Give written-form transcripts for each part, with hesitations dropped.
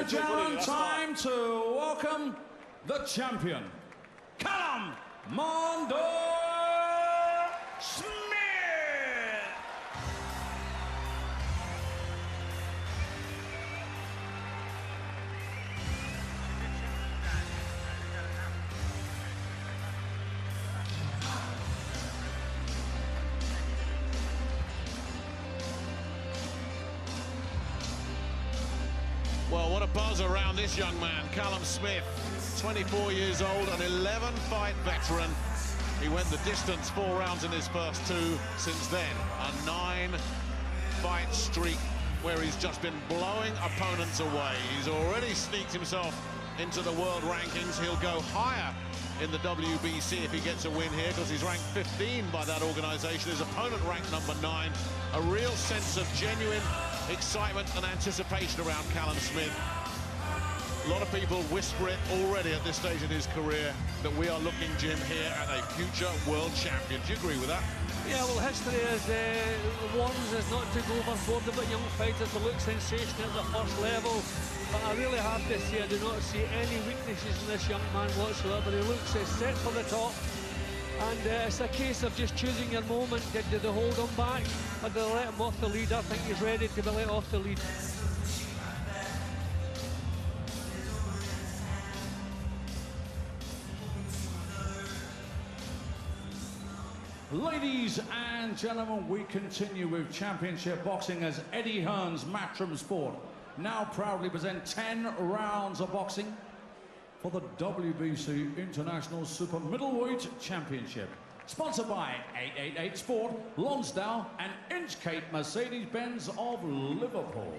and gentlemen, time to welcome the champion, Callum Smith. Well, what a buzz around this young man, Callum Smith, 24 years old, an 11-fight veteran. He went the distance 4 rounds in his first 2. Since then, a 9-fight streak where he's just been blowing opponents away. He's already sneaked himself into the world rankings. He'll go higher in the WBC if he gets a win here, because he's ranked 15 by that organisation. His opponent ranked number 9. A real sense of genuine excitement and anticipation around Callum Smith. A lot of people whisper it already at this stage in his career that we are looking, Jim, here at a future world champion. Do you agree with that? Yeah, well, history is warns us not to go overboard about young fighters to look sensational at the first level. But I really have to say I do not see any weaknesses in this young man whatsoever. He looks set for the top. And it's a case of just choosing your moment. Did they hold him back, or did they let him off the lead? I think he's ready to be let off the lead. Ladies and gentlemen, we continue with championship boxing as Eddie Hearn's Matchroom Sport now proudly present 10 rounds of boxing for the WBC International Super Middleweight Championship. Sponsored by 888 Sport, Lonsdale and Inchcape Mercedes-Benz of Liverpool.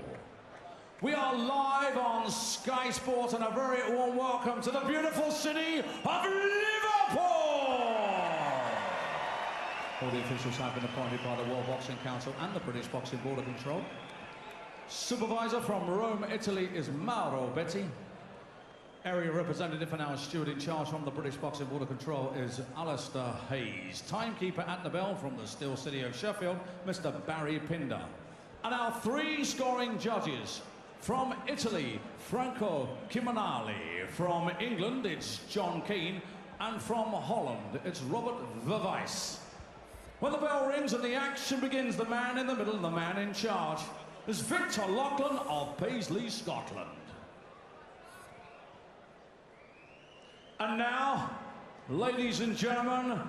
We are live on Sky Sports, and a very warm welcome to the beautiful city of Liverpool. All the officials have been appointed by the World Boxing Council and the British Boxing Board of Control. Supervisor from Rome, Italy is Mauro Betti. Area representative and our steward in charge from the British Boxing Board of Control is Alistair Hayes. Timekeeper at the bell from the still city of Sheffield, Mr. Barry Pinder. And our 3 scoring judges from Italy, Franco Chimonali. From England, it's John Keane. And from Holland, it's Robert Verwijs. When the bell rings and the action begins, the man in the middle, the man in charge, is Victor Loughlin of Paisley, Scotland. And now, ladies and gentlemen,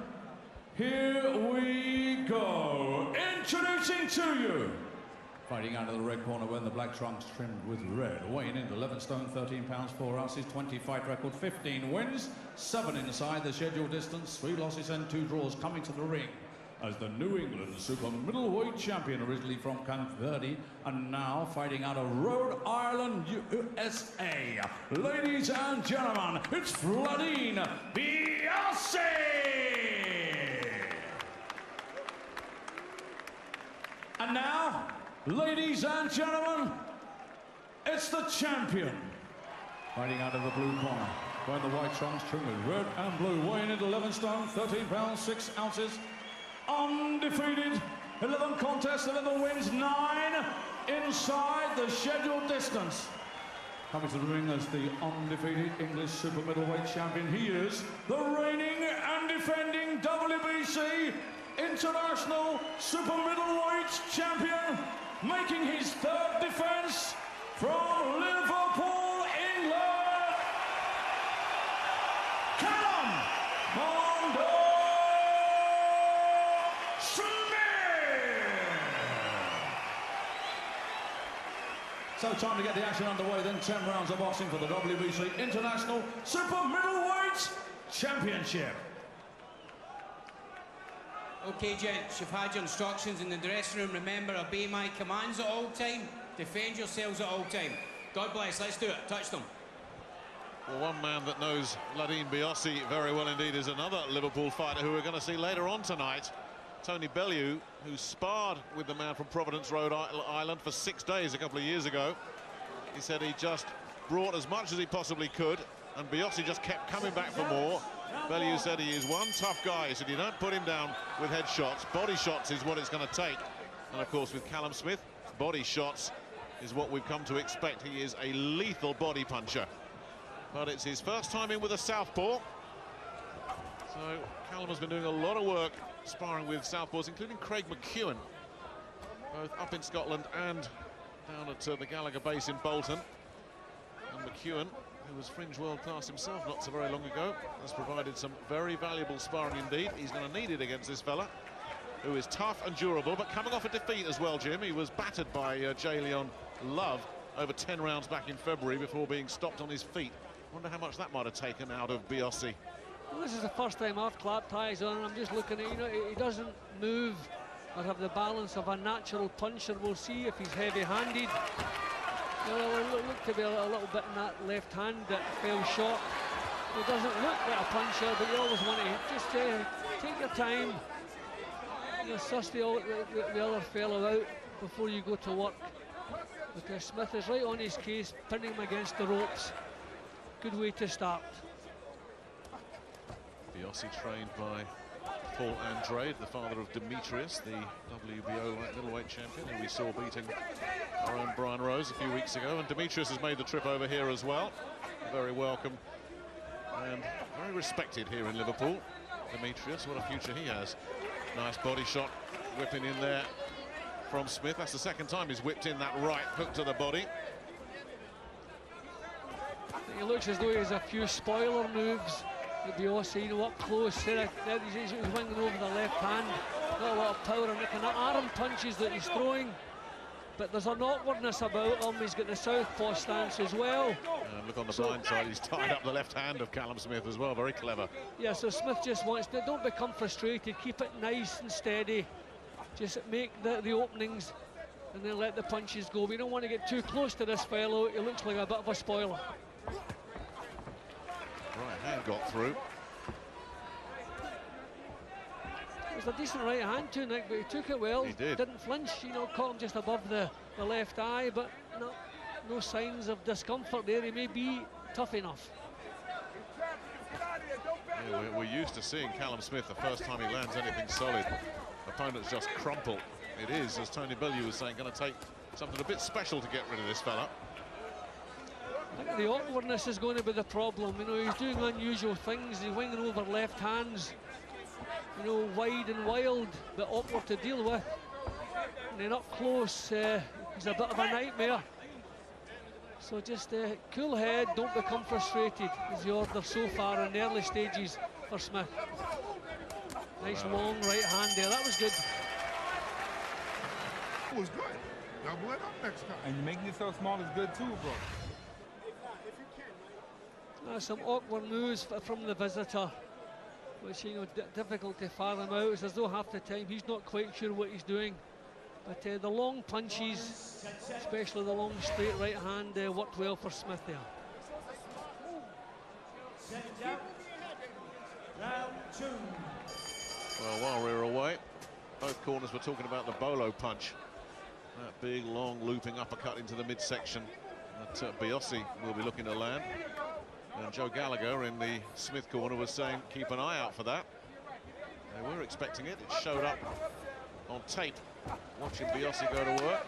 here we go. Introducing to you, fighting out of the red corner wearing the black trunks trimmed with red, weighing in 11 stone, 13 pounds, 4 ounces, 20 fight record, 15 wins, 7 inside the scheduled distance, 3 losses and 2 draws, coming to the ring as the New England Super Middleweight Champion, originally from Canterbury, and now fighting out of Rhode Island, USA. Ladies and gentlemen, it's Vladine Biosse! And now, ladies and gentlemen, it's the champion. Fighting out of the blue corner, wearing the white trunks trimmed with red and blue, weighing in 11 stone, 13 pounds, 6 ounces. Undefeated, 11 contests, 11 wins, 9 inside the scheduled distance. Coming to the ring as the undefeated English Super Middleweight Champion, he is the reigning and defending WBC International Super Middleweight Champion, making his 3rd defense from Liverpool, England, Callum So time to get the action underway then. 10 rounds of boxing for the WBC International Super Middleweight Championship. Okay, gents, you've had your instructions in the dressing room. Remember, obey my commands at all time. Defend yourselves at all time. God bless, let's do it. Touch them. Well, one man that knows Vladine Biosse very well indeed is another Liverpool fighter who we're going to see later on tonight. Tony Bellew, who sparred with the man from Providence, Rhode Island for 6 days a couple of years ago. He said he just brought as much as he possibly could, and Biosse just kept coming back for more. Bellew said he is one tough guy. He said you don't put him down with headshots. Body shots is what it's going to take. And of course with Callum Smith, body shots is what we've come to expect. He is a lethal body puncher. But it's his first time in with a southpaw. So Callum has been doing a lot of work sparring with southpaws, including Craig McEwen, both up in Scotland and down at the Gallagher base in Bolton. And McEwen, who was fringe world class himself not so very long ago, has provided some very valuable sparring indeed. He's going to need it against this fella, who is tough and durable, but coming off a defeat as well, Jim. He was battered by J. Leon Love over 10 rounds back in February before being stopped on his feet. Wonder how much that might have taken out of Biosse. Well, this is the first time I've clapped eyes on him. I'm just looking at, you know, he doesn't move or have the balance of a natural puncher. We'll see if he's heavy-handed. Well, it looked to be a little bit in that left hand that fell short. He doesn't look like a puncher, but you always want to just take your time. You know, suss the other fellow out before you go to work. Because Smith is right on his case, pinning him against the ropes. Good way to start. Biosse trained by Paul Andrade, the father of Demetrius, the WBO light middleweight champion, who we saw beating our own Brian Rose a few weeks ago. And Demetrius has made the trip over here as well. Very welcome and very respected here in Liverpool. Demetrius, what a future he has. Nice body shot, whipping in there from Smith. That's the second time he's whipped in that right hook to the body. He looks as though he has a few spoiler moves. Biosse, you know, up close. He's winging over the left hand. Not a lot of power and the kind of arm punches that he's throwing. But there's an awkwardness about him. He's got the southpaw stance as well. And look on the blind side, he's tied up the left hand of Callum Smith as well. Very clever. Yeah, so Smith just wants to, don't become frustrated. Keep it nice and steady. Just make the openings and then let the punches go. We don't want to get too close to this fellow. He looks like a bit of a spoiler. Right hand got through. It was a decent right hand too, Nick, but he took it well. He did. Didn't flinch, you know, caught him just above the left eye, but no signs of discomfort there. He may be tough enough. Yeah, we're used to seeing Callum Smith the first time he lands anything solid. Opponents just crumple. It is, as Tony Bellew was saying, going to take something a bit special to get rid of this fella. I think the awkwardness is going to be the problem. You know, he's doing unusual things. He's winging over left hands, you know, wide and wild, but awkward to deal with. And then up close, he's a bit of a nightmare. So just cool head, don't become frustrated, is the order so far in the early stages for Smith. Nice long right hand there, that was good. It was good. Double it up next time. And making it so small is good too, bro. Some awkward moves from the visitor, which, you know, difficult to fathom out. It's as though half the time he's not quite sure what he's doing. But the long punches, especially the long straight right hand, worked well for Smith there. Round two. Well, while we were away, both corners were talking about the bolo punch. That big, long, looping uppercut into the midsection that Biosse will be looking to land. And Joe Gallagher in the Smith corner was saying, keep an eye out for that. They were expecting it. It showed up on tape, watching Biosse go to work.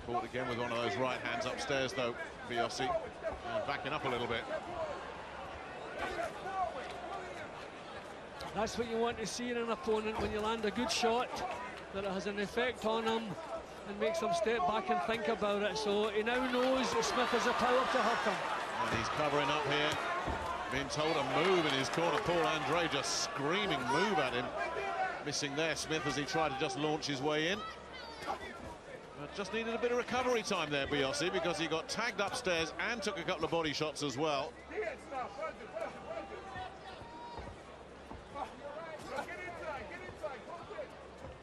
Caught again with one of those right hands upstairs, though, Biosse. And backing up a little bit. That's what you want to see in an opponent when you land a good shot, that it has an effect on him and makes him step back and think about it. So he now knows Smith has the power to hurt him. And he's covering up here, being told to move in his corner. Paul Andrade just screaming move at him. Missing there, Smith, as he tried to just launch his way in. But just needed a bit of recovery time there, Biosse, because he got tagged upstairs and took a couple of body shots as well.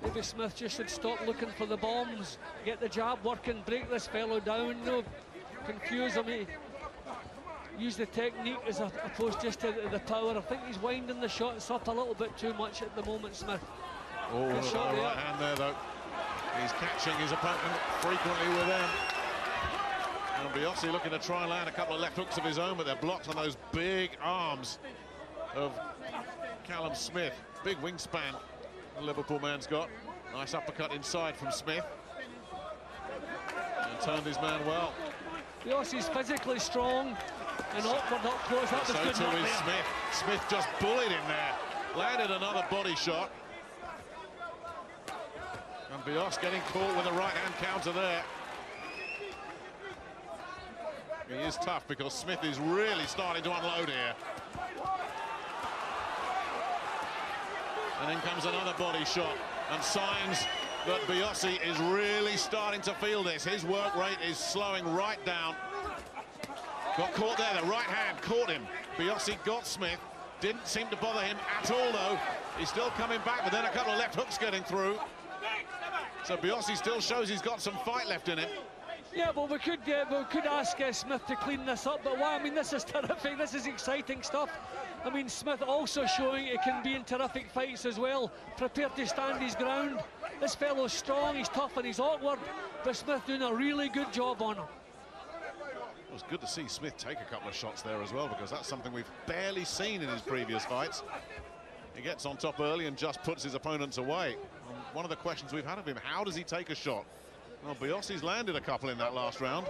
Maybe Smith just should stop looking for the bombs, get the jab working, break this fellow down, no, confuse him. Use the technique as opposed just to the power. I think he's winding the shots up a little bit too much at the moment, Smith. Oh, good shot there. Right hand there, though. He's catching his opponent frequently with them. And Biosse looking to try and land a couple of left hooks of his own, but they're blocked on those big arms of Callum Smith. Big wingspan the Liverpool man's got. Nice uppercut inside from Smith. Turned his man well. Biosse's physically strong and awkward up close. That was So good. too is Smith. Smith just bullied him there. Landed another body shot. And Biosse getting caught with a right-hand counter there. He is tough because Smith is really starting to unload here. And in comes another body shot, and signs that Biosse is really starting to feel this. His work rate is slowing right down. Got caught there, the right hand caught him. Biosse got Smith, didn't seem to bother him at all though. He's still coming back, but then a couple of left hooks getting through. So Biosse still shows he's got some fight left in him. Yeah, well, we could ask Smith to clean this up, but I mean, this is terrific. This is exciting stuff. I mean, Smith also showing he can be in terrific fights as well. Prepared to stand his ground. This fellow's strong, he's tough, and he's awkward. But Smith doing a really good job on him. It was good to see Smith take a couple of shots there as well, because that's something we've barely seen in his previous fights. He gets on top early and just puts his opponents away. And one of the questions we've had of him, how does he take a shot? Well, Biosse's landed a couple in that last round.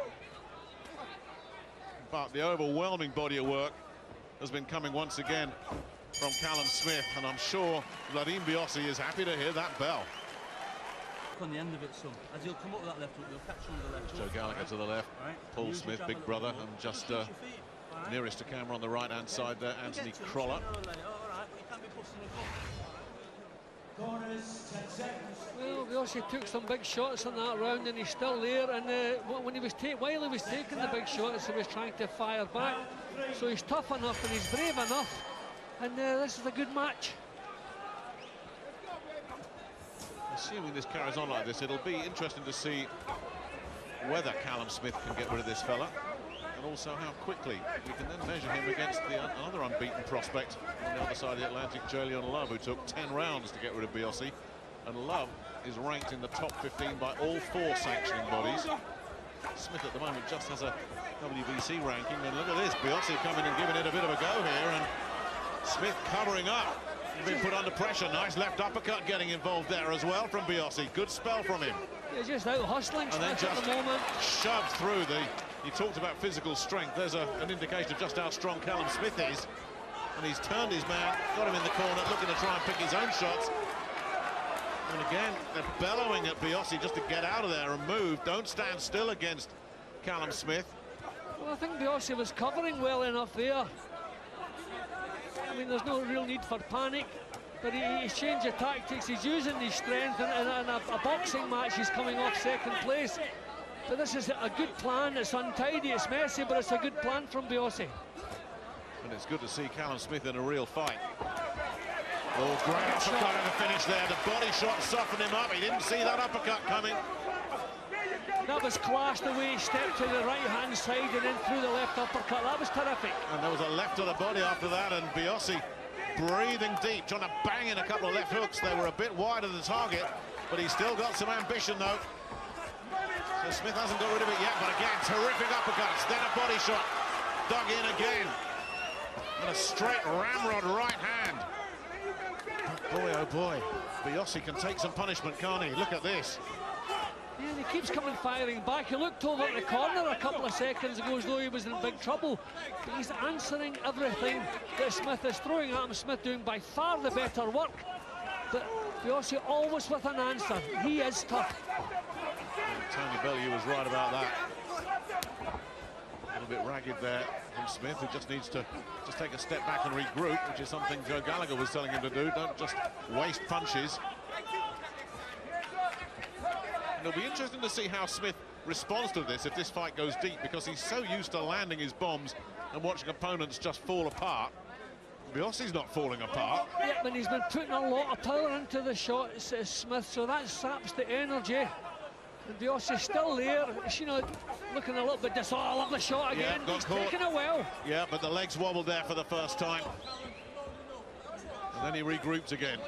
But the overwhelming body of work has been coming once again from Callum Smith, and I'm sure Vladine Biosse is happy to hear that bell. On the end of it, so as you'll come up with that left hook, you'll catch him with the left hook. Joe Gallagher to the left, right. Paul Smith, big brother, and just nearest to camera on the right-hand side there, Anthony Croller. Well, Biosse took some big shots in that round, and he's still there. And when he was while he was taking the big shots, he was trying to fire back. So he's tough enough and he's brave enough. And this is a good match. Assuming this carries on like this, it'll be interesting to see whether Callum Smith can get rid of this fella, and also how quickly we can then measure him against another unbeaten prospect on the other side of the Atlantic, Julian Love, who took 10 rounds to get rid of Biosse. And Love is ranked in the top 15 by all 4 sanctioning bodies. Smith at the moment just has a WBC ranking, and look at this, Biosse coming and giving it a bit of a go here, and Smith covering up. Been put under pressure. Nice left uppercut getting involved there as well from Biosse. Good spell from him. He's just out hustling and then Smith just at the moment. Shoved through the. He talked about physical strength. There's an indication of just how strong Callum Smith is. And he's turned his man, got him in the corner, looking to try and pick his own shots. And again, they're bellowing at Biosse just to get out of there and move. Don't stand still against Callum Smith. Well, I think Biosse was covering well enough there. I mean, there's no real need for panic, but he's changed the tactics. He's using his strength, and in a boxing match, he's coming off second place. But this is a good plan. It's untidy, it's messy, but it's a good plan from Biosse. And it's good to see Callum Smith in a real fight. Oh, great uppercut and a finish there. The body shot softened him up. He didn't see that uppercut coming. That was class, the way he stepped to the right-hand side and then through the left uppercut. That was terrific. And there was a left to the body after that, and Biosse breathing deep, trying to bang in a couple of left hooks. They were a bit wide of the target, but he's still got some ambition, though. So Smith hasn't got rid of it yet, but again, terrific uppercuts. Then a body shot, dug in again. And a straight ramrod right hand. But boy, oh boy, Biosse can take some punishment, can't he? Look at this. Yeah, and he keeps coming firing back. He looked over at the corner a couple of seconds ago as though he was in big trouble. But he's answering everything that Smith is throwing at him. Smith doing by far the better work. But Biosse always with an answer. He is tough. Tony Bellew was right about that. A little bit ragged there from Smith, who just needs to take a step back and regroup, which is something Joe Gallagher was telling him to do. Don't just waste punches. It'll be interesting to see how Smith responds to this if this fight goes deep, because he's so used to landing his bombs and watching opponents just fall apart. Biosse's not falling apart. Yeah, but he's been putting a lot of power into the shots, Smith, so that saps the energy. And Biosse's still there, you know, looking a little bit I love the shot again. Yeah, he's taking it well. Yeah, but the legs wobbled there for the first time. And then he regroups again.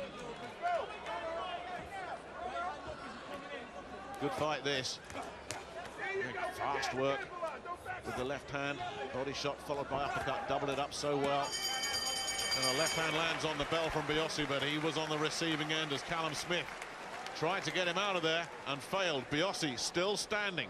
Good fight, this. Fast work with the left hand. Body shot followed by uppercut. Doubled it up so well. And the left hand lands on the bell from Biosse, but he was on the receiving end as Callum Smith tried to get him out of there and failed. Biosse still standing.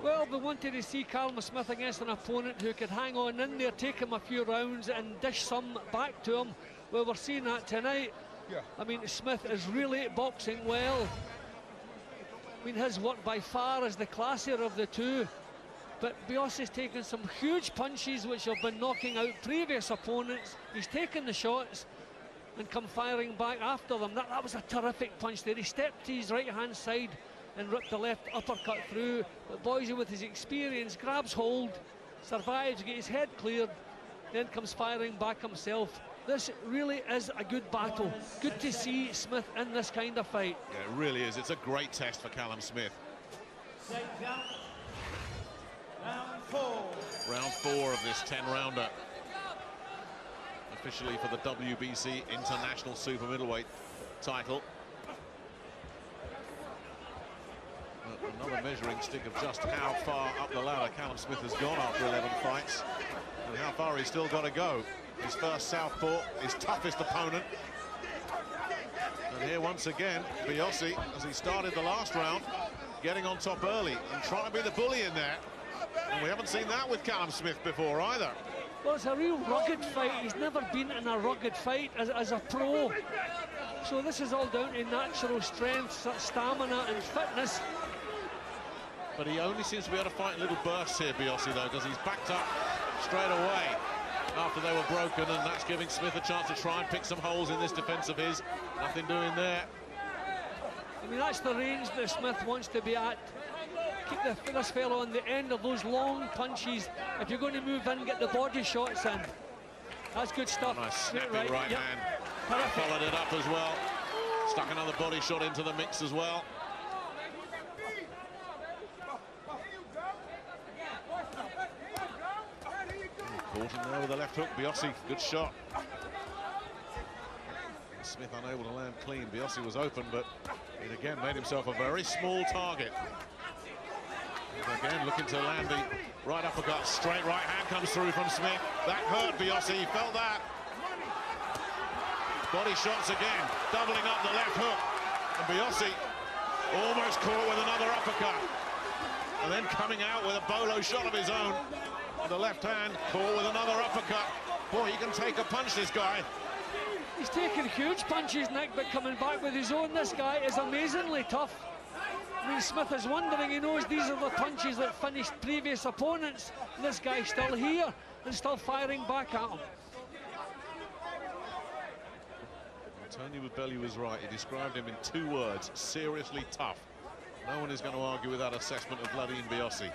Well, they wanted to see Callum Smith against an opponent who could hang on in there, take him a few rounds and dish some back to him. Well, we're seeing that tonight. Yeah. I mean, Smith is really boxing well. I mean, his work by far is the classier of the two. But Biosse has taken some huge punches which have been knocking out previous opponents. He's taken the shots and come firing back after them. That was a terrific punch there. He stepped to his right-hand side and ripped the left uppercut through. But Biosse, with his experience, grabs hold, survives, gets his head cleared, then comes firing back himself. This really is a good battle. Good to see Smith in this kind of fight. Yeah, it really is. It's a great test for Callum Smith. Round 4 of this 10-rounder. Officially for the WBC International Super Middleweight title. Another measuring stick of just how far up the ladder Callum Smith has gone after 11 fights and how far he's still got to go. His first southpaw, his toughest opponent. And here once again, Biosse, as he started the last round, getting on top early and trying to be the bully in there. And we haven't seen that with Callum Smith before either. Well, it's a real rugged fight. He's never been in a rugged fight as a pro. So this is all down to natural strength, stamina and fitness. But he only seems to be able to fight in little bursts here, Biosse, though, because he's backed up straight away after they were broken, and that's giving Smith a chance to try and pick some holes in this defence of his. Nothing doing there. I mean, that's the range that Smith wants to be at. Keep this fellow on the end of those long punches. If you're going to move in, get the body shots in. That's good stuff. Nice snapping right Yep. hand. Perfect. Followed it up as well. Stuck another body shot into the mix as well. Caught him there with a left hook. Biosse, good shot. Smith unable to land clean. Biosse was open, but it again made himself a very small target. And again, looking to land the right uppercut. Straight right hand comes through from Smith. That hurt Biosse. He felt that. Body shots again, doubling up the left hook. And Biosse almost caught with another uppercut. And then coming out with a bolo shot of his own. The left hand, caught with another uppercut. Boy, he can take a punch, this guy. He's taking huge punches, Nick, but coming back with his own, this guy is amazingly tough. I mean, Smith is wondering, he knows these are the punches that finished previous opponents. This guy's still here and still firing back at him. Tony Bellew was right. He described him in 2 words: seriously tough. No one is going to argue with that assessment of Vladine Biosse.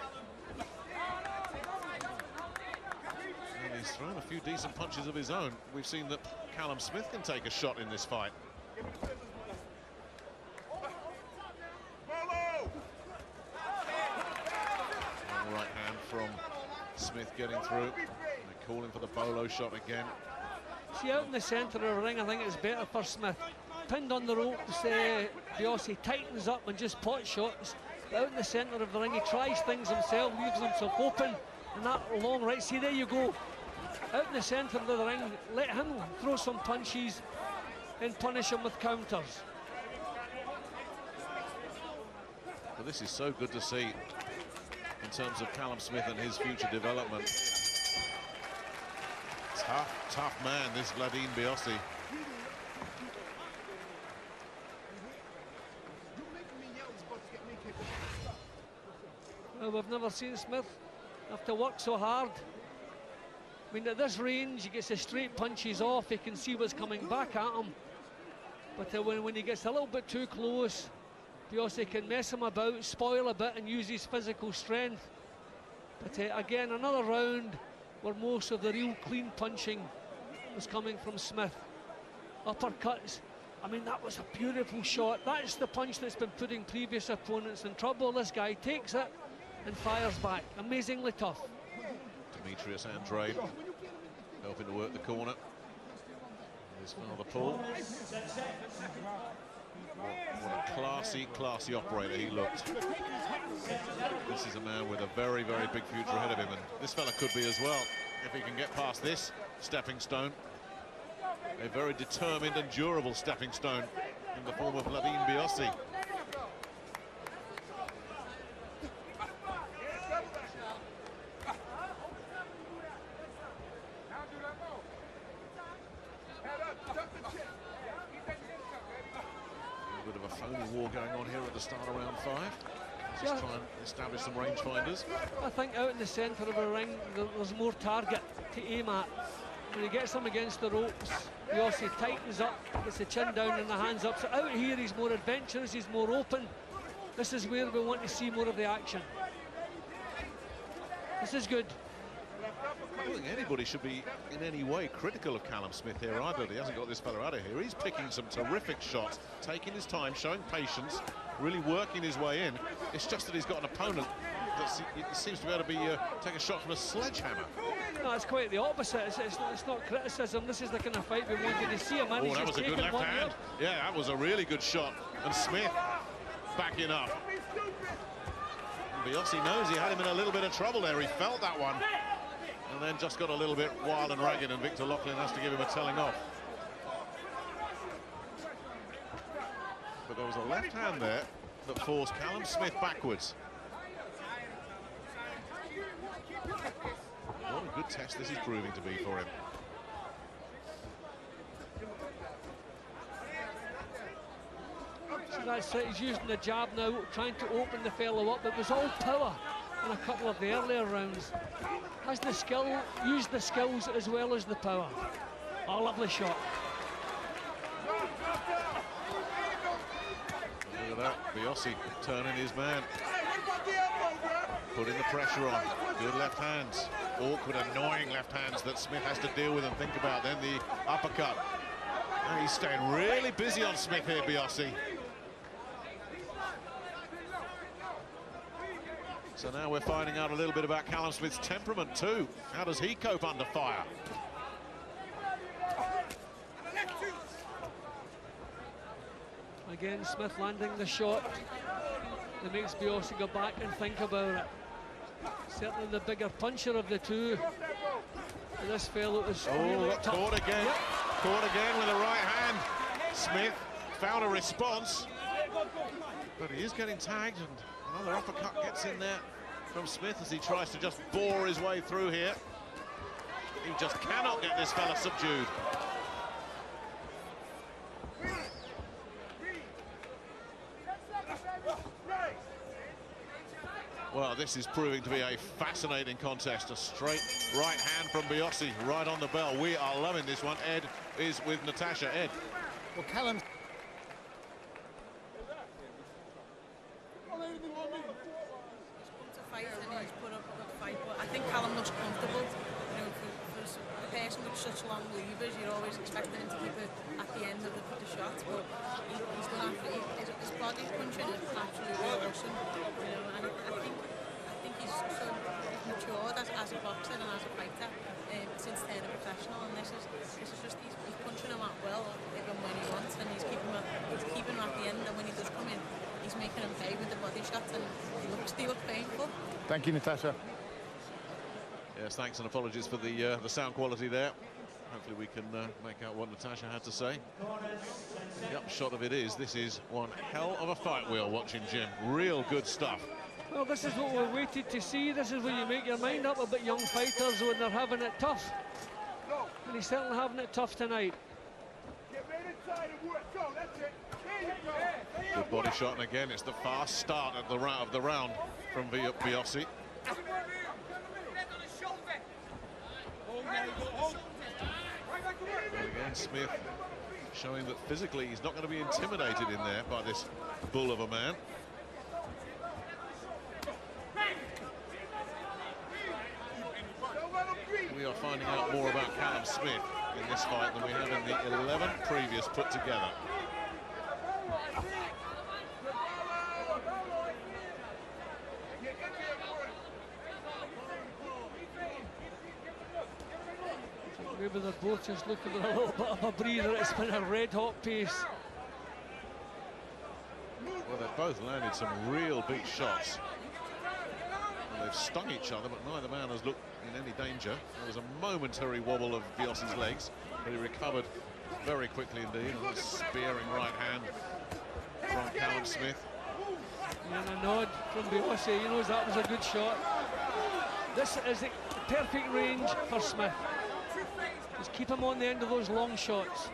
And he's thrown a few decent punches of his own. We've seen that Callum Smith can take a shot in this fight. Right hand from Smith getting through. They're calling for the bolo shot again. See, out in the centre of the ring, I think it's better for Smith. Pinned on the ropes, Biosse tightens up and just pot shots. But out in the centre of the ring, he tries things himself, leaves himself open. And that long right, see, there you go. Out in the centre of the ring, let him throw some punches and punish him with counters. Well, this is so good to see in terms of Callum Smith and his future development. Tough man, this Vladine Biosse. Well, we've never seen Smith have to work so hard. I mean, at this range, he gets the straight punches off, he can see what's coming back at him. But when he gets a little bit too close, Biosse can mess him about, spoil a bit and use his physical strength. But again, another round where most of the real clean punching was coming from Smith. Uppercuts, I mean, that was a beautiful shot. That's the punch that's been putting previous opponents in trouble. This guy takes it and fires back. Amazingly tough. Demetrius Andrade helping to work the corner. His father Paul. What a classy operator he looked. This is a man with a very, very big future ahead of him, and this fella could be as well if he can get past this stepping stone. A very determined and durable stepping stone in the form of Vladine Biosse. going on here at the start of round 5. Just try and establish some rangefinders. I think out in the centre of the ring, there's more target to aim at. When he gets him against the ropes, Biosse tightens up, gets the chin down and the hands up. So out here, he's more adventurous, he's more open. This is where we want to see more of the action. This is good. I don't think anybody should be in any way critical of Callum Smith here either. He hasn't got this fella out of here. He's picking some terrific shots, taking his time, showing patience, really working his way in. It's just that he's got an opponent that seems to be able to take a shot from a sledgehammer. No, it's quite the opposite. It's not criticism. This is the kind of fight we wanted to see him in. Oh, that was a good left hand. Yeah, that was a really good shot. And Smith backing up. And Biosse knows he had him in a little bit of trouble there. He felt that one. And then just got a little bit wild and ragged, and Victor Loughlin has to give him a telling off. But there was a left hand there that forced Callum Smith backwards. What a good test this is proving to be for him. So that's it, he's using the jab now, trying to open the fellow up. It was all power in a couple of the earlier rounds. Has the skill, used the skills as well as the power. A lovely shot. Look at that, Biosse turning his man. Putting the pressure on. Good left hands. Awkward, annoying left hands that Smith has to deal with and think about. Then the uppercut. And he's staying really busy on Smith here, Biosse. So now we're finding out a little bit about Callum Smith's temperament too. How does he cope under fire? Again, Smith landing the shot that makes Biosse go back and think about it. Certainly the bigger puncher of the two. And this fellow is really got tough. Caught again. Yep. Caught again with a right hand. Smith found a response. But he is getting tagged, and another uppercut gets in there from Smith as he tries to just bore his way through here. He just cannot get this fella subdued. Well, this is proving to be a fascinating contest. A straight right hand from Biosse, right on the bell. We are loving this one. Ed is with Natasha. Ed. Well, Callum... Fight and he's put up a good fight, but I think Callum looks comfortable. You know, for a person with such long levers, you're always expecting him to keep it at the end of the shot, but he's going after his body punching is absolutely awesome. You know, and I think he's so matured as a boxer and as a fighter since turning professional, and this is just he's punching him out well, even when he wants, and he's keeping him at the end, and when he does come in, he's making him pay with the body shots, and they look painful. Thank you, Natasha. Yes, thanks and apologies for the sound quality there. Hopefully we can make out what Natasha had to say. The upshot of it is, this is one hell of a fight we are watching, Jim. Real good stuff. Well, this is what we waited to see. This is where you make your mind up about young fighters when they're having it tough. And he's certainly having it tough tonight. Good body shot, and again, it's the fast start of the round from Biosse. And again, Smith showing that physically he's not going to be intimidated in there by this bull of a man. We are finding out more about Callum Smith in this fight than we have in the 11 previous put together. Maybe they're both just looking for a little bit of a breather. It's been a red-hot pace. Well, they've both landed some real big shots. And they've stung each other, but neither man has looked in any danger. There was a momentary wobble of Biosse's legs, but he recovered very quickly indeed. And a spearing right hand from Callum Smith. And a nod from Biosse. He knows that was a good shot. This is the perfect range for Smith. Just keep him on the end of those long shots.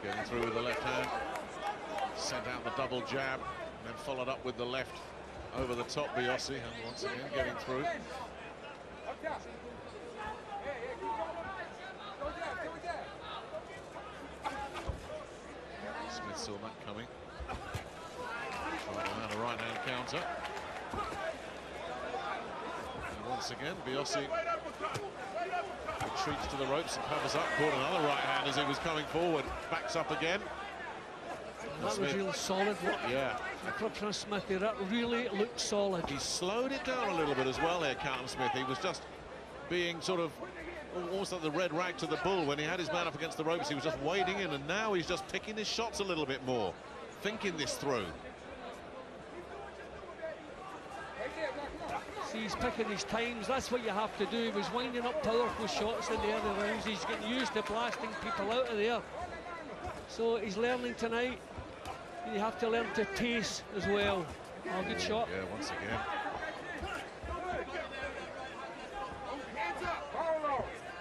Getting through with the left hand. Sent out the double jab, and then followed up with the left over the top. Biosse, and once again getting through. Smith saw that coming. Tried around a right-hand counter. And once again, Biosse retreats to the ropes and covers up. Caught another right hand as he was coming forward. Backs up again. That was really solid work. Yeah. From Smith there, that really looked solid. He slowed it down a little bit as well here, Callum Smith. He was just being sort of almost like the red rag to the bull. When he had his man up against the ropes, he was just wading in, and now he's just picking his shots a little bit more, thinking this through. See, he's picking his times. That's what you have to do. He was winding up powerful shots in the early rounds. He's getting used to blasting people out of there. So he's learning tonight. You have to learn to pace as well. Oh, good shot. Yeah, once again.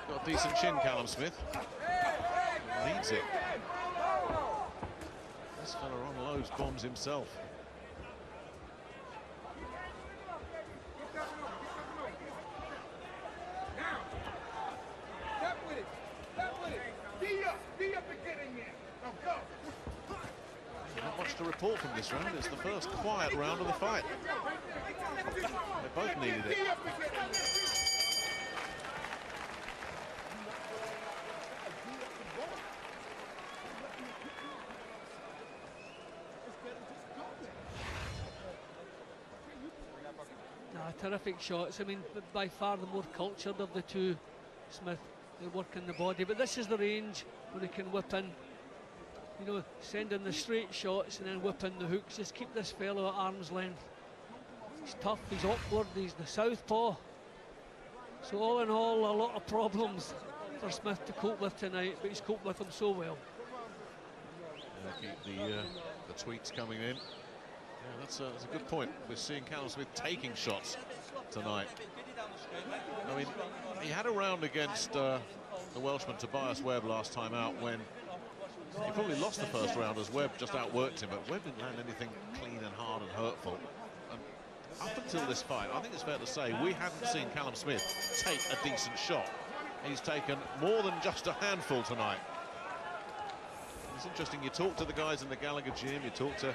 Got a decent chin, Callum Smith. Needs it. This fella unloads bombs himself. Not much to report from this round. It's the first quiet round of the fight. They both needed it. Terrific shots. I mean, by far the more cultured of the two, Smith. They work in the body, but this is the range where they can whip in. You know, send in the straight shots and then whip in the hooks. Just keep this fellow at arm's length. He's tough, he's awkward, he's the southpaw. So all in all, a lot of problems for Smith to cope with tonight, but he's coped with them so well. Keep the tweets coming in. Yeah, that's a good point. We're seeing Callum Smith taking shots tonight. I mean, he had a round against the Welshman Tobias Webb last time out when he probably lost the first round as Webb just outworked him, but Webb didn't land anything clean and hard and hurtful. And up until this fight, I think it's fair to say we haven't seen Callum Smith take a decent shot. He's taken more than just a handful tonight. It's interesting, you talk to the guys in the Gallagher gym, you talk to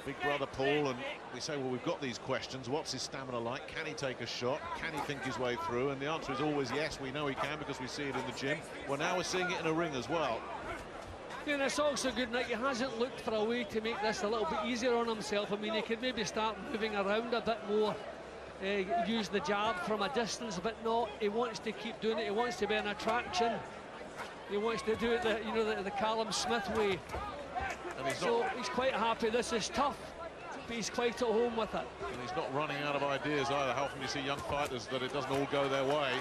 big brother Paul, and we say, well, we've got these questions. What's his stamina like? Can he take a shot? Can he think his way through? And the answer is always yes, we know he can because we see it in the gym. Well, now we're seeing it in a ring as well. Yeah, and it's also good that he hasn't looked for a way to make this a little bit easier on himself. I mean, he could maybe start moving around a bit more, use the jab from a distance, but no, he wants to keep doing it. He wants to be an attraction. He wants to do it the Callum Smith way. And he's quite happy. This is tough, but he's quite at home with it. And he's not running out of ideas either. How often do you see young fighters that it doesn't all go their way?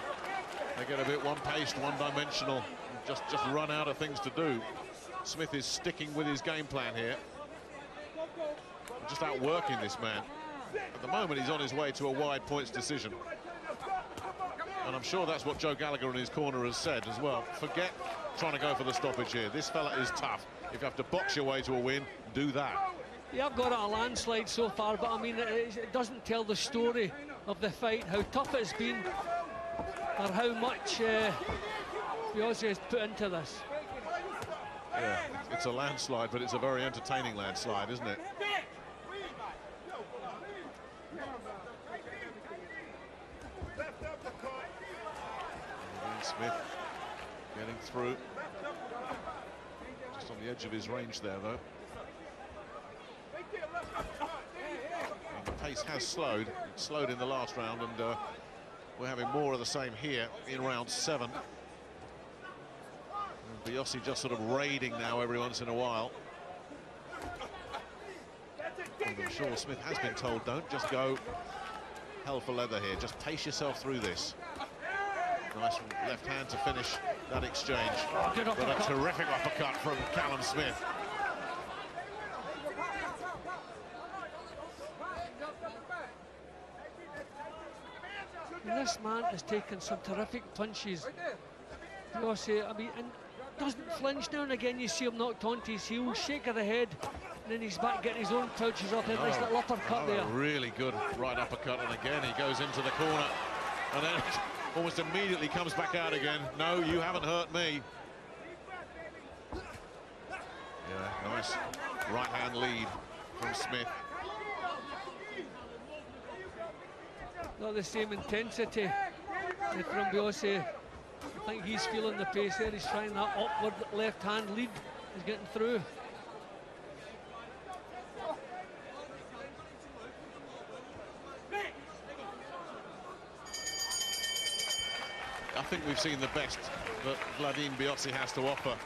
They get a bit one-paced, one-dimensional, just run out of things to do. Smith is sticking with his game plan here. Just outworking this man. At the moment, he's on his way to a wide points decision. And I'm sure that's what Joe Gallagher in his corner has said as well. Forget trying to go for the stoppage here. This fella is tough. If you have to box your way to a win, do that. Yeah, I've got it a landslide so far, but I mean, it doesn't tell the story of the fight, how tough it's been, or how much Biosse has put into this. Yeah, it's a landslide, but it's a very entertaining landslide, isn't it? Smith getting through. Just on the edge of his range there, though. And the pace has slowed. It slowed in the last round, and we're having more of the same here in round 7. And Biosse just sort of raiding now every once in a while. And I'm sure Smith has been told, don't just go hell for leather here. Just pace yourself through this. Nice left hand to finish that exchange. But a terrific uppercut from Callum Smith. And this man has taken some terrific punches. Biosse, I mean, and doesn't flinch. Now and again you see him knocked onto his heel, shake of the head, And then he's back getting his own trousers off. A nice little uppercut there. A really good right uppercut, and again he goes into the corner, and then almost immediately comes back out again. No, you haven't hurt me. Yeah, nice right hand lead from Smith. Not the same intensity from Biosse. I think he's feeling the pace there. He's trying that upward left hand lead. He's getting through. I think we've seen the best that Vladine Biosse has to offer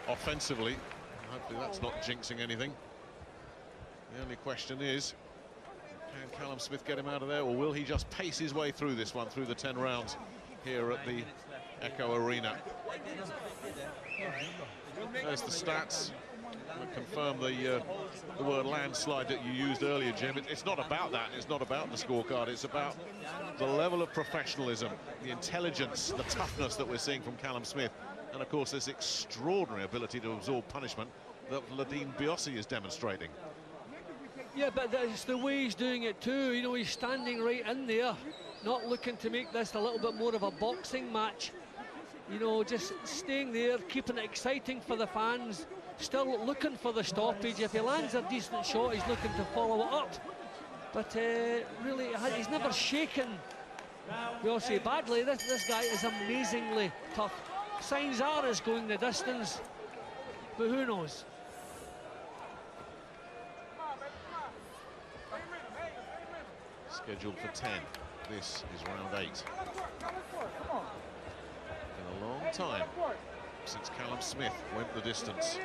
offensively. Hopefully that's not jinxing anything. The only question is, can Callum Smith get him out of there, or will he just pace his way through this one, through the 10 rounds here at the Echo Arena? There's the stats. I confirm the word landslide that you used earlier, Jim. It's not about that. It's not about the scorecard. It's about the level of professionalism, the intelligence, the toughness that we're seeing from Callum Smith, and of course this extraordinary ability to absorb punishment that Vladine Biosse is demonstrating. Yeah, but it's the way he's doing it too. You know, he's standing right in there, not looking to make this a little bit more of a boxing match. You know, just staying there, keeping it exciting for the fans, still looking for the stoppage. If he lands a decent shot, he's looking to follow it up. But really, he's never shaken Biosse badly. This guy is amazingly tough. Signs are is going the distance, but who knows? Scheduled for 10. This is round 8. In a long time since Callum Smith went the distance.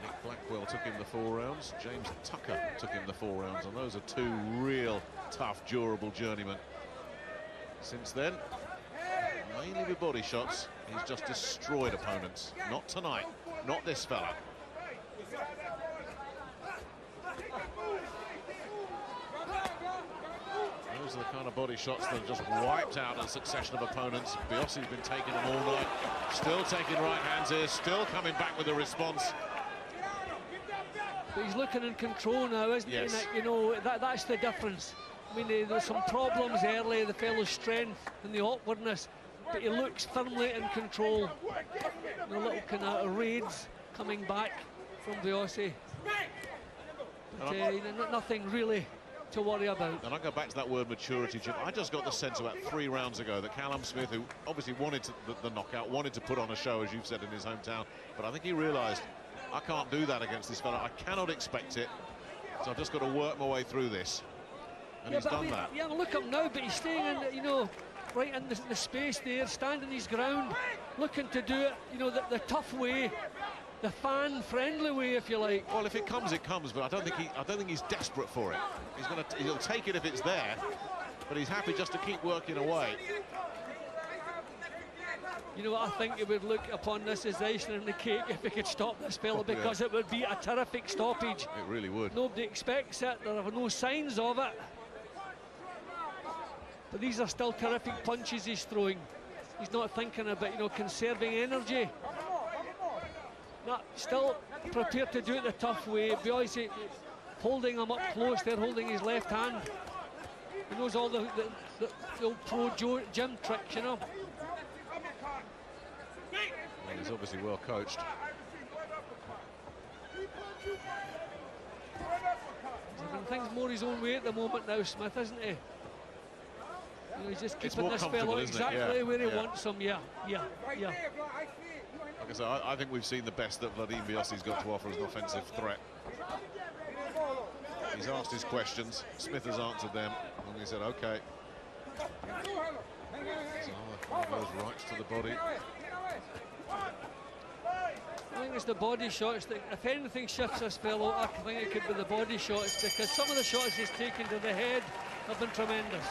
Nick Blackwell took him the 4 rounds. James Tucker took him the 4 rounds, and those are 2 real tough, durable journeymen. Since then, mainly with body shots, he's just destroyed opponents. Not tonight, not this fella. Those are the kind of body shots that have just wiped out a succession of opponents. Biosse's been taking them all night, still taking right hands here, still coming back with a response. But he's looking in control now, isn't he? Yes. You know, that's the difference. I mean, there's some problems early, the fellow's strength and the awkwardness, but he looks firmly in control. The little kind of raids coming back from Biosse. But nothing really to worry about. And I go back to that word maturity, Jim. I just got the sense about 3 rounds ago that Callum Smith, who obviously wanted the knockout, wanted to put on a show, as you've said, in his hometown, but I think he realised, I can't do that against this fella. I cannot expect it, so I've just got to work my way through this. And he's done that. Yeah, look up now, but he's staying in, you know, right in the space there, standing his ground, looking to do it, you know, the tough way, the fan-friendly way, if you like. Well, if it comes, it comes, but I don't think he's desperate for it. He'll take it if it's there, but he's happy just to keep working away. You know what, I think it would look upon this as icing on the cake if he could stop this fella, because it would be a terrific stoppage. It really would. Nobody expects it, there are no signs of it. But these are still terrific punches he's throwing. He's not thinking about, you know, conserving energy. No, still prepared to do it the tough way. Biosse holding him up close there, holding his left hand. He knows all the old pro gym tricks, you know. Well, he's obviously well coached. He's doing things more his own way at the moment now, Smith, isn't he? You know, he's just keeping this fellow exactly where he wants him. Yeah. Like I said, I think we've seen the best that Vladine Biosse's got to offer as an offensive threat. He's asked his questions, Smith has answered them, and he said, okay. So goes right to the body. I think it's the body shots that, if anything shifts this fellow, I think it could be the body shots, because some of the shots he's taken to the head have been tremendous.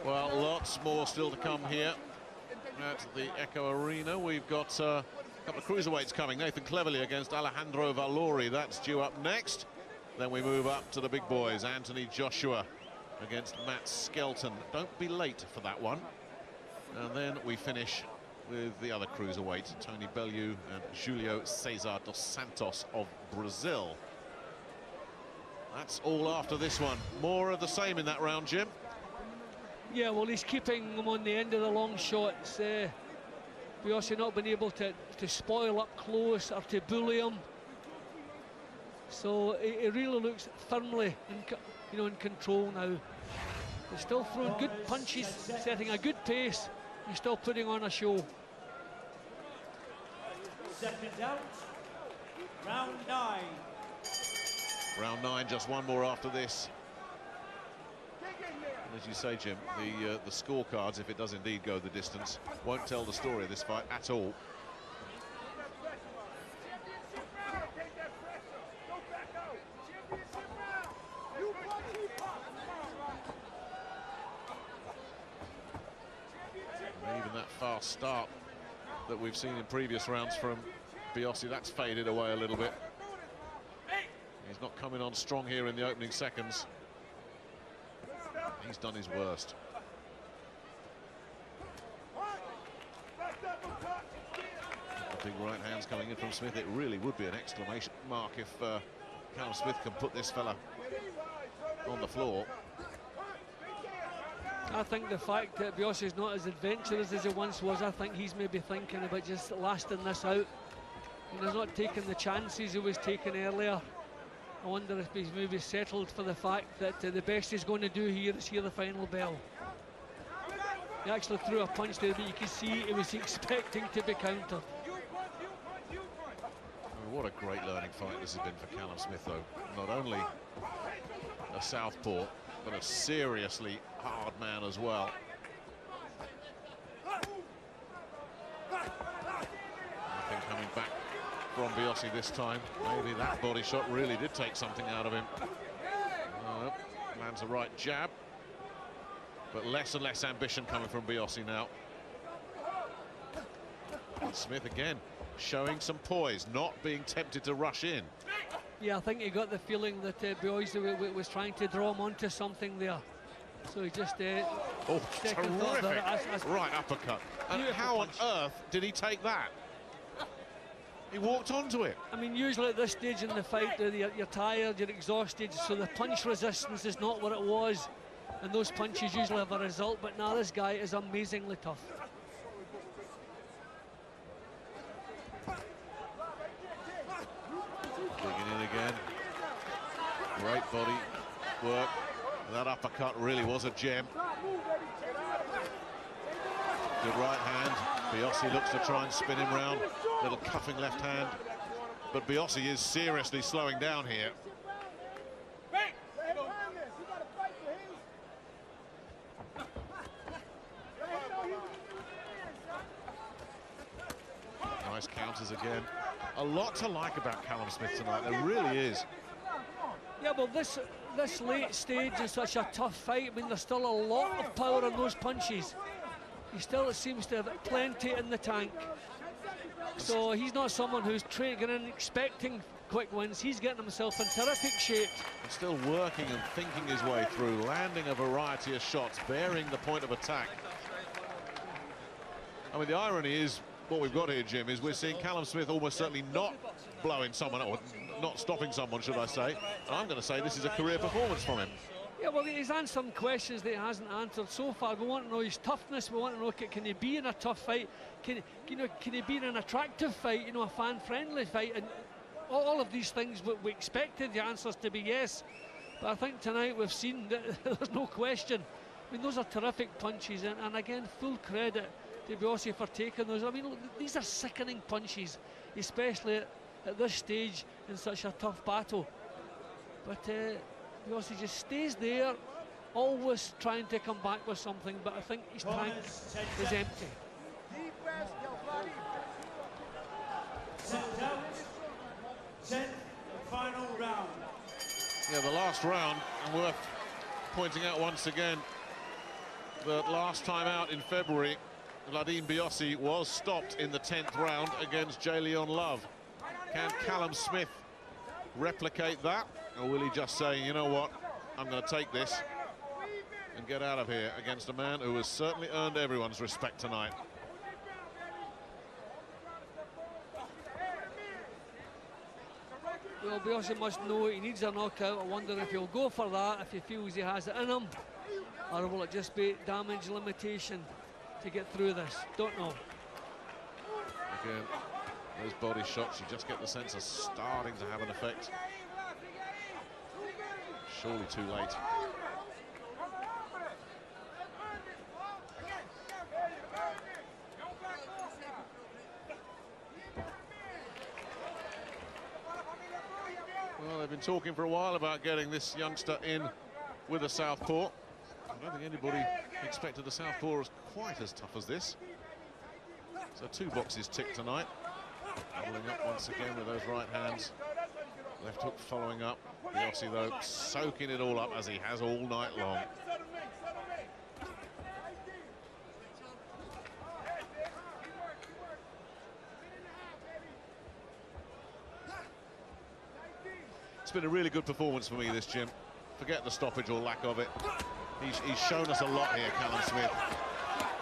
Well, lots more still to come here at the Echo Arena. We've got a couple of cruiserweights coming. Nathan Cleverly against Alejandro Valori. That's due up next. Then we move up to the big boys. Anthony Joshua against Matt Skelton. Don't be late for that one. And then we finish with the other cruiserweights, Tony Bellew and Julio Cesar dos Santos of Brazil. That's all after this one. More of the same in that round, Jim. Yeah, well, he's keeping them on the end of the long shots. Biosse not been able to spoil up close or to bully him. So he really looks firmly in control now. He's still throwing good punches, setting a good pace. He's still putting on a show. Seconds out. Round 9. Round 9, just one more after this. And as you say, Jim, the scorecards, if it does indeed go the distance, won't tell the story of this fight at all. And even that fast start that we've seen in previous rounds from Biosse, that's faded away a little bit. He's not coming on strong here in the opening seconds. He's done his worst. The big right hands coming in from Smith. It really would be an exclamation mark if Callum Smith can put this fella on the floor. I think the fact that Biosse is not as adventurous as he once was, I think he's maybe thinking about just lasting this out. And he's not taking the chances he was taking earlier. I wonder if he's maybe settled for the fact that the best he's going to do here is hear the final bell. He actually threw a punch there, but you can see he was expecting to be countered. Oh, what a great learning fight this has been for Callum Smith, though. Not only a southpaw, but a seriously hard man as well. Nothing coming back from Biosse this time. Maybe that body shot really did take something out of him. Lands a right jab, but less and less ambition coming from Biosse now. And Smith again showing some poise, not being tempted to rush in. Yeah, I think he got the feeling that Biosse was trying to draw him onto something there. So he just oh, terrific right uppercut. And how on earth did he take that? He walked onto it. I mean, usually at this stage in the fight, you're tired, you're exhausted, so the punch resistance is not what it was. And those punches usually have a result, but now this guy is amazingly tough. Digging in again. Great body work. That uppercut really was a gem. Good right hand. Biosse looks to try and spin him round. Little cuffing left hand. But Biosse is seriously slowing down here. Nice counters again. A lot to like about Callum Smith tonight. There really is. Yeah, well, this late stage is such a tough fight. I mean, there's still a lot of power in those punches. He still seems to have plenty in the tank. So he's not someone who's going in expecting quick wins. He's getting himself in terrific shape. And still working and thinking his way through, landing a variety of shots, bearing the point of attack. I mean, the irony is, what we've got here, Jim, is we're seeing Callum Smith almost certainly not blowing someone, or not stopping someone, should I say. And I'm going to say this is a career performance from him. Yeah, well, he's answered some questions that he hasn't answered so far. We want to know his toughness. We want to know, can he be in a tough fight? Can he be in an attractive fight, a fan-friendly fight? And all of these things, we expected the answers to be yes. But I think tonight we've seen that there's no question. I mean, those are terrific punches. And again, full credit to Biosse for taking those. I mean, look, these are sickening punches, especially at this stage in such a tough battle. But Biosse just stays there, always trying to come back with something, but I think his tank is empty. Seconds out. 10th and final round. Yeah, the last round, and worth pointing out once again that last time out in February, Vladine Biosse was stopped in the 10th round against Jalen Love. Can Callum Smith replicate that, or will he just say, you know what, I'm going to take this and get out of here against a man who has certainly earned everyone's respect tonight. Well, Biosse must know he needs a knockout. I wonder if he'll go for that, if he feels he has it in him, or will it just be damage limitation to get through this? Don't know. Again, those body shots, you just get the sense of starting to have an effect. Surely too late. Well, they've been talking for a while about getting this youngster in with a southpaw. I don't think anybody expected a southpaw as quite as tough as this. So 2 boxes ticked tonight. Doubling up once again with those right hands. Left hook following up. Biosse, though, soaking it all up as he has all night long. It's been a really good performance for me, this, Jim. Forget the stoppage or lack of it. He's shown us a lot here, Callum Smith.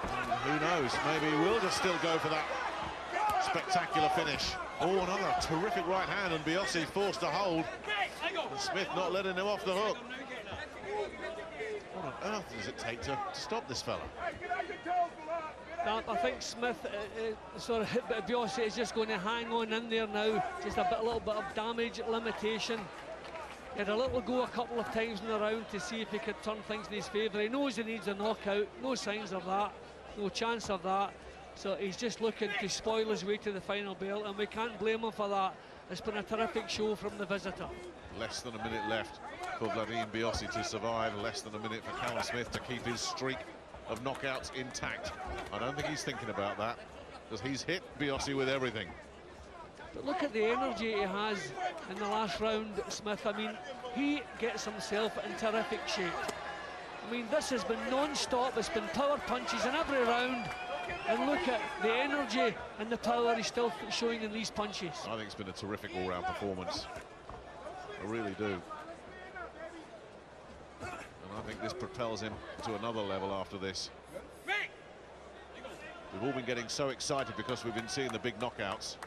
And who knows, maybe he will just still go for that spectacular finish. Oh, another terrific right hand, and Biosse forced to hold. And Smith not letting him off the hook. What on earth does it take to stop this fella? I think Smith, Biosse is just going to hang on in there now. Just a little bit of damage limitation. He had a little go a couple of times in the round to see if he could turn things in his favour. He knows he needs a knockout. No signs of that. No chance of that. So he's just looking to spoil his way to the final bell, and we can't blame him for that. It's been a terrific show from the visitor. Less than a minute left for Vladine Biosse to survive. Less than a minute for Callum Smith to keep his streak of knockouts intact. I don't think he's thinking about that, because he's hit Biosse with everything. But look at the energy he has in the last round, Smith. I mean, he gets himself in terrific shape. I mean, this has been non-stop. It's been power punches in every round. And look at the energy and the power he's still showing in these punches. I think it's been a terrific all-round performance. I really do. And I think this propels him to another level after this. We've all been getting so excited because we've been seeing the big knockouts.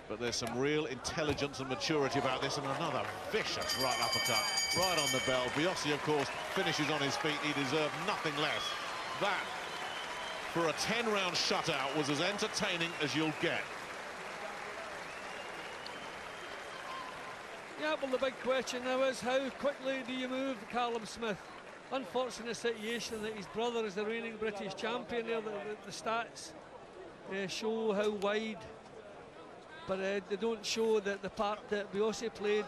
But there's some real intelligence and maturity about this, and another vicious right uppercut right on the bell. Biosse, of course, finishes on his feet. He deserved nothing less. That, for a 10-round shutout, was as entertaining as you'll get. Yeah, well, the big question now is how quickly do you move Callum Smith? Unfortunate situation that his brother is the reigning British champion there. The stats show how wide, but they don't show that the part that Biosse played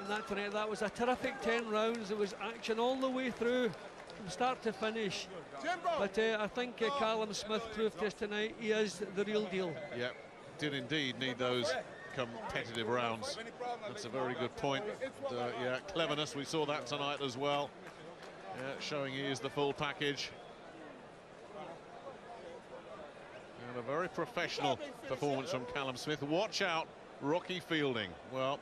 in that tonight. That was a terrific 10 rounds. There was action all the way through from start to finish. But I think Callum Smith proved to us tonight he is the real deal. Yep, did indeed need those competitive rounds. That's a very good point. Yeah, cleverness, we saw that tonight as well. Yeah, showing he is the full package. And a very professional performance from Callum Smith. Watch out, Rocky Fielding. Well,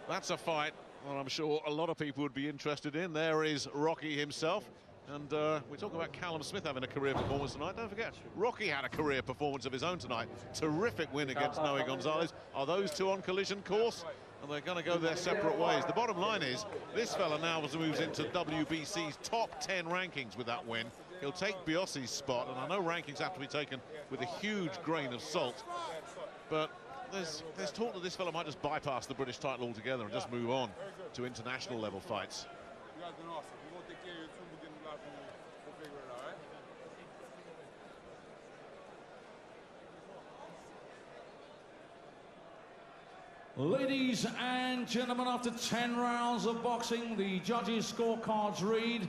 that's a fight well, I'm sure a lot of people would be interested in. There is Rocky himself. And we talk about Callum Smith having a career performance tonight. Don't forget, Rocky had a career performance of his own tonight. Terrific win against Noe Gonzalez. Are those two on collision course? And they're going to go their separate ways. The bottom line is, this fella now moves into WBC's top 10 rankings with that win. He'll take Biosse's spot, and I know rankings have to be taken with a huge grain of salt. But there's talk that this fella might just bypass the British title altogether and just move on to international level fights. Ladies and gentlemen, after 10 rounds of boxing, the judges' scorecards read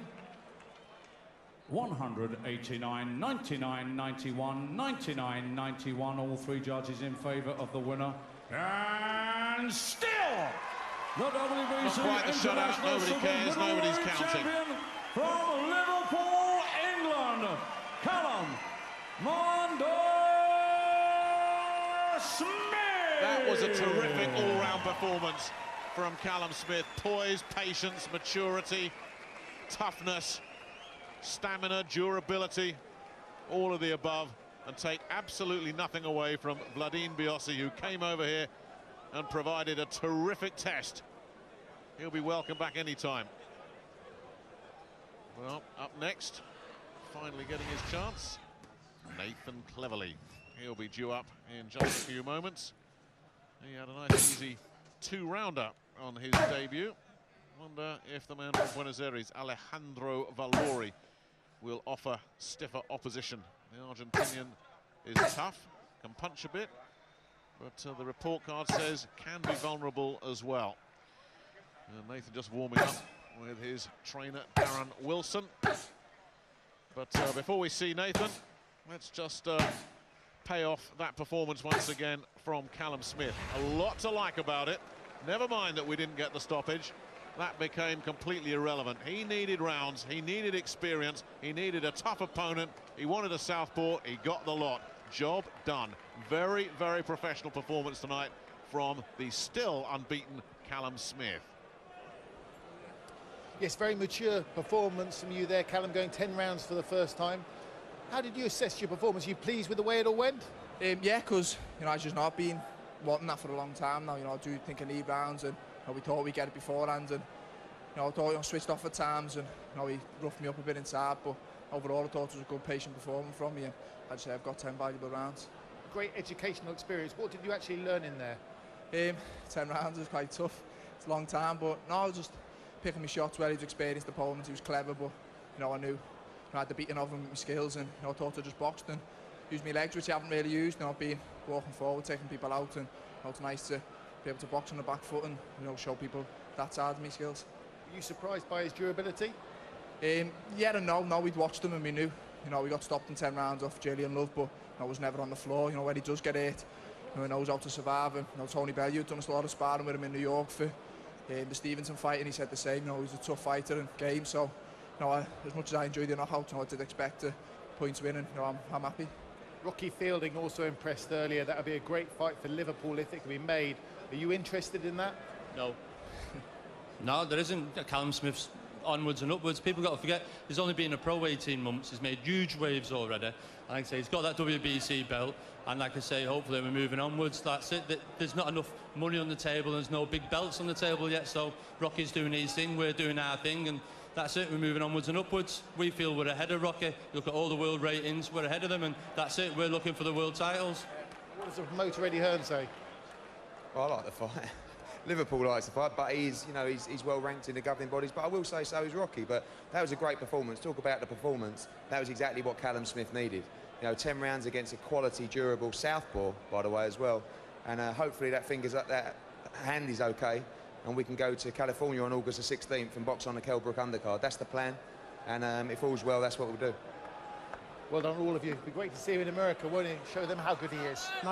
189, 99, 91, 99, 91. All three judges in favour of the winner. And still, the WBC not quite the shutout. Nobody cares. Nobody's counting. Champion from Liverpool, England, Callum Smith. That was a terrific all-round performance from Callum Smith. Poise, patience, maturity, toughness. stamina, durability, all of the above, and take absolutely nothing away from Vladine Biosse, who came over here and provided a terrific test. He'll be welcome back anytime. Well, up next, finally getting his chance, Nathan Cleverly. He'll be due up in just a few moments. He had a nice easy 2-rounder on his debut. Wonder if the man from Buenos Aires, Alejandro Valori, will offer stiffer opposition. The Argentinian is tough, can punch a bit, but the report card says can be vulnerable as well. And Nathan just warming up with his trainer, Darren Wilson. But before we see Nathan, let's just pay off that performance once again from Callum Smith. A lot to like about it. Never mind that we didn't get the stoppage. That became completely irrelevant. He needed rounds, he needed experience, he needed a tough opponent, he wanted a southpaw, he got the lot. Job done. Very, very professional performance tonight from the still unbeaten Callum Smith. Yes, very mature performance from you there, Callum, going 10 rounds for the first time. How did you assess your performance? Are you pleased with the way it all went? Yeah, because, you know, as you've not been wanting that for a long time now, you know, I do think I need rounds, and you know, we thought we'd get it beforehand, and you know, I thought, you know, switched off at times, and you know, he roughed me up a bit inside, but overall I thought it was a good patient performance from me, and I'd say I've got 10 valuable rounds. Great educational experience. What did you actually learn in there? 10 rounds is quite tough. It's a long time, but no, I was just picking my shots well. He was experienced opponent, he was clever, but you know, I knew I had the beating of him with my skills, and you know, I thought I just boxed and used my legs, which I haven't really used. You know, I've been walking forward, taking people out, and you know, it's nice to be able to box on the back foot and you know, show people that side of my skills. Were you surprised by his durability? Yeah and no. No, we'd watched him and we knew. You know, we got stopped in 10 rounds off Gillian Love, but I was never on the floor. You know, when he does get hit, you know, he knows how to survive. And you know, Tony Bellew done a lot of sparring with him in New York for the Stevenson fight, and he said the same. You know, he's a tough fighter in game. So, you know, as much as I enjoyed the knockout, you know, I did expect the points win, and you know, I'm happy. Rocky Fielding also impressed earlier. That would be a great fight for Liverpool if it could be made. Are you interested in that? No. No, there isn't. Callum Smith's onwards and upwards. People got to forget he's only been a pro 18 months. He's made huge waves already. And like I say, he's got that WBC belt. And like I say, hopefully we're moving onwards. That's it. There's not enough money on the table. There's no big belts on the table yet. So Rocky's doing his thing. We're doing our thing. And that's it. We're moving onwards and upwards. We feel we're ahead of Rocky. Look at all the world ratings. We're ahead of them. And that's it. We're looking for the world titles. What does the promoter Eddie Hearn say? Well, I like the fight. Liverpool likes the fight, but he's well ranked in the governing bodies. But I will say so is Rocky. But that was a great performance. Talk about the performance. That was exactly what Callum Smith needed. You know, 10 rounds against a quality, durable southpaw, by the way, as well. And hopefully that hand is okay, and we can go to California on August the 16th and box on the Kelbrook undercard. That's the plan. And if all's well, that's what we'll do. Well done, all of you. It'd be great to see him in America, won't it? Show them how good he is. Nice.